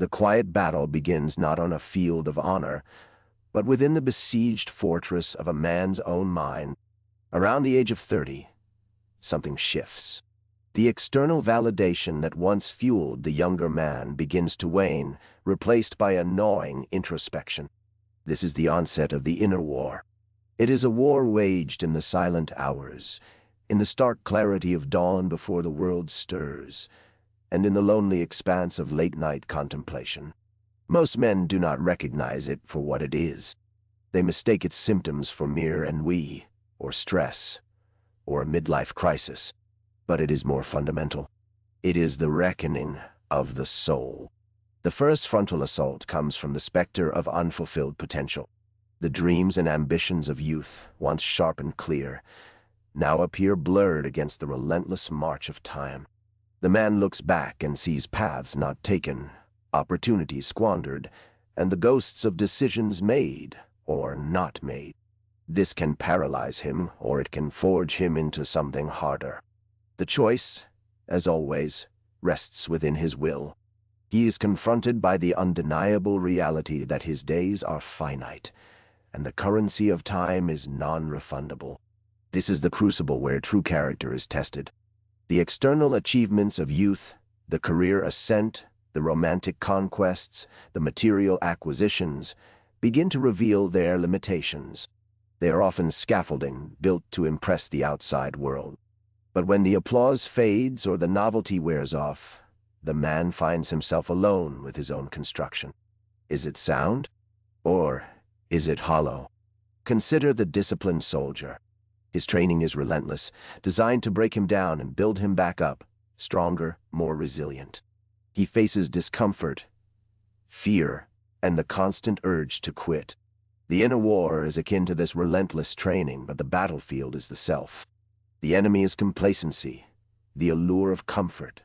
The quiet battle begins not on a field of honor, but within the besieged fortress of a man's own mind. Around the age of 30, something shifts. The external validation that once fueled the younger man begins to wane, replaced by a gnawing introspection. This is the onset of the inner war. It is a war waged in the silent hours, in the stark clarity of dawn before the world stirs, and in the lonely expanse of late-night contemplation. Most men do not recognize it for what it is. They mistake its symptoms for mere ennui, or stress, or a midlife crisis. But it is more fundamental. It is the reckoning of the soul. The first frontal assault comes from the specter of unfulfilled potential. The dreams and ambitions of youth, once sharp and clear, now appear blurred against the relentless march of time. The man looks back and sees paths not taken, opportunities squandered, and the ghosts of decisions made or not made. This can paralyze him, or it can forge him into something harder. The choice, as always, rests within his will. He is confronted by the undeniable reality that his days are finite, and the currency of time is non-refundable. This is the crucible where true character is tested. The external achievements of youth, the career ascent, the romantic conquests, the material acquisitions, begin to reveal their limitations. They are often scaffolding built to impress the outside world. But when the applause fades or the novelty wears off, the man finds himself alone with his own construction. Is it sound? Or is it hollow? Consider the disciplined soldier. His training is relentless, designed to break him down and build him back up, stronger, more resilient. He faces discomfort, fear, and the constant urge to quit. The inner war is akin to this relentless training, but the battlefield is the self. The enemy is complacency, the allure of comfort,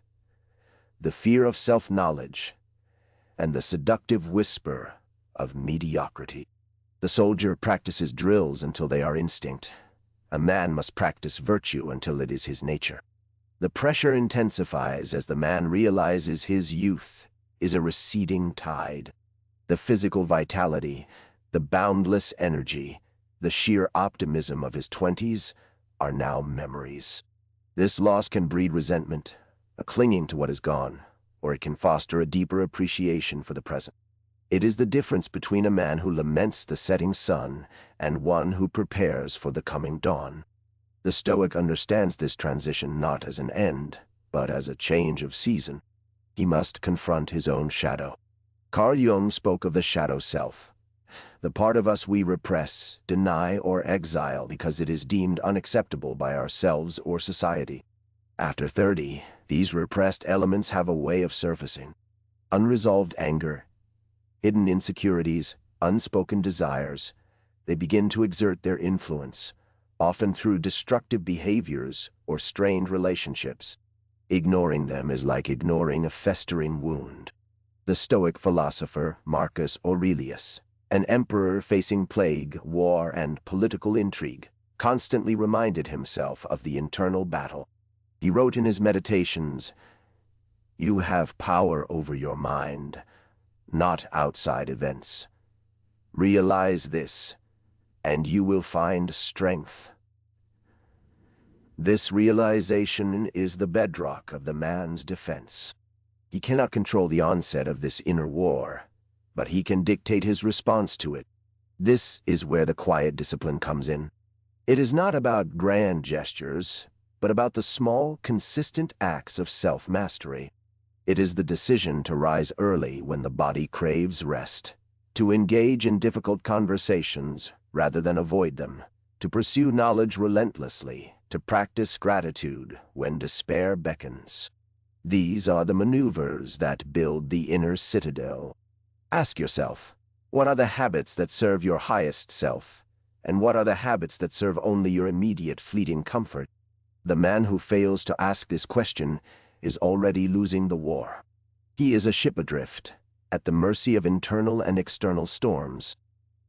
the fear of self-knowledge, and the seductive whisper of mediocrity. The soldier practices drills until they are instinct. A man must practice virtue until it is his nature. The pressure intensifies as the man realizes his youth is a receding tide. The physical vitality, the boundless energy, the sheer optimism of his 20s are now memories. This loss can breed resentment, a clinging to what is gone, or it can foster a deeper appreciation for the present. It is the difference between a man who laments the setting sun and one who prepares for the coming dawn. The Stoic understands this transition not as an end, but as a change of season. He must confront his own shadow. Carl Jung spoke of the shadow self, the part of us we repress, deny, or exile because it is deemed unacceptable by ourselves or society. After 30, these repressed elements have a way of surfacing. Unresolved anger, hidden insecurities, unspoken desires, they begin to exert their influence, often through destructive behaviors or strained relationships. Ignoring them is like ignoring a festering wound. The Stoic philosopher Marcus Aurelius, an emperor facing plague, war, and political intrigue, constantly reminded himself of the internal battle. He wrote in his meditations, "You have power over your mind, not outside events. Realize this, and you will find strength." This realization is the bedrock of the man's defense. He cannot control the onset of this inner war, but he can dictate his response to it. This is where the quiet discipline comes in. It is not about grand gestures, but about the small, consistent acts of self-mastery. It is the decision to rise early when the body craves rest, to engage in difficult conversations rather than avoid them, to pursue knowledge relentlessly, to practice gratitude when despair beckons. These are the maneuvers that build the inner citadel. Ask yourself, what are the habits that serve your highest self, and what are the habits that serve only your immediate fleeting comfort? The man who fails to ask this question is already losing the war. He is a ship adrift, at the mercy of internal and external storms.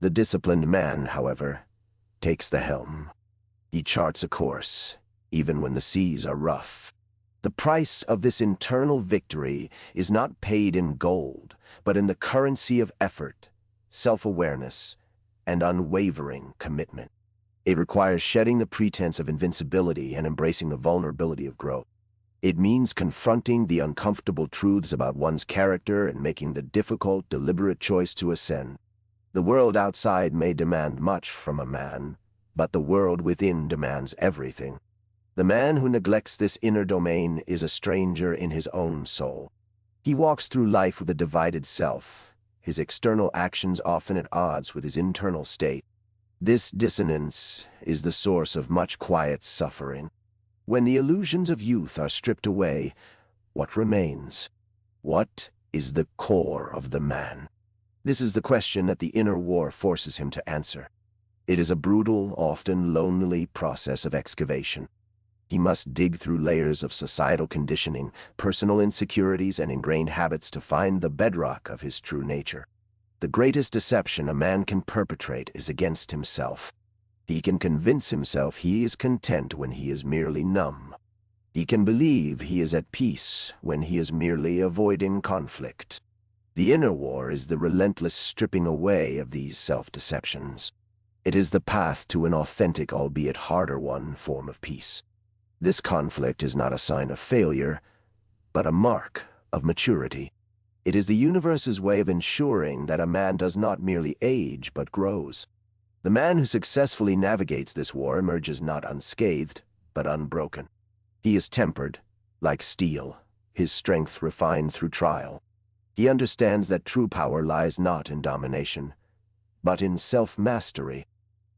The disciplined man, however, takes the helm. He charts a course, even when the seas are rough. The price of this internal victory is not paid in gold, but in the currency of effort, self-awareness, and unwavering commitment. It requires shedding the pretense of invincibility and embracing the vulnerability of growth. It means confronting the uncomfortable truths about one's character and making the difficult, deliberate choice to ascend. The world outside may demand much from a man, but the world within demands everything. The man who neglects this inner domain is a stranger in his own soul. He walks through life with a divided self, his external actions often at odds with his internal state. This dissonance is the source of much quiet suffering. When the illusions of youth are stripped away, what remains? What is the core of the man? This is the question that the inner war forces him to answer. It is a brutal, often lonely process of excavation. He must dig through layers of societal conditioning, personal insecurities, and ingrained habits to find the bedrock of his true nature. The greatest deception a man can perpetrate is against himself. He can convince himself he is content when he is merely numb. He can believe he is at peace when he is merely avoiding conflict. The inner war is the relentless stripping away of these self-deceptions. It is the path to an authentic, albeit harder one, form of peace. This conflict is not a sign of failure, but a mark of maturity. It is the universe's way of ensuring that a man does not merely age, but grows. The man who successfully navigates this war emerges not unscathed, but unbroken. He is tempered, like steel, his strength refined through trial. He understands that true power lies not in domination, but in self-mastery.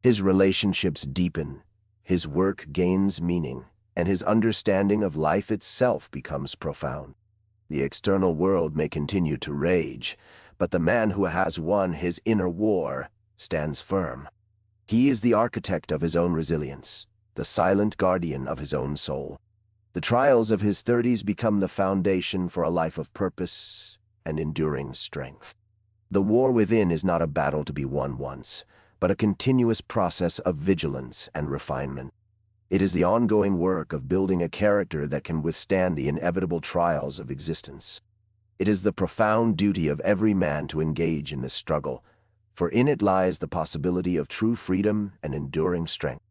His relationships deepen, his work gains meaning, and his understanding of life itself becomes profound. The external world may continue to rage, but the man who has won his inner war stands firm. He is the architect of his own resilience, the silent guardian of his own soul. The trials of his 30s become the foundation for a life of purpose and enduring strength. The war within is not a battle to be won once, but a continuous process of vigilance and refinement. It is the ongoing work of building a character that can withstand the inevitable trials of existence. It is the profound duty of every man to engage in this struggle, for in it lies the possibility of true freedom and enduring strength.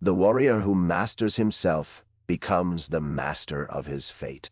The warrior who masters himself becomes the master of his fate.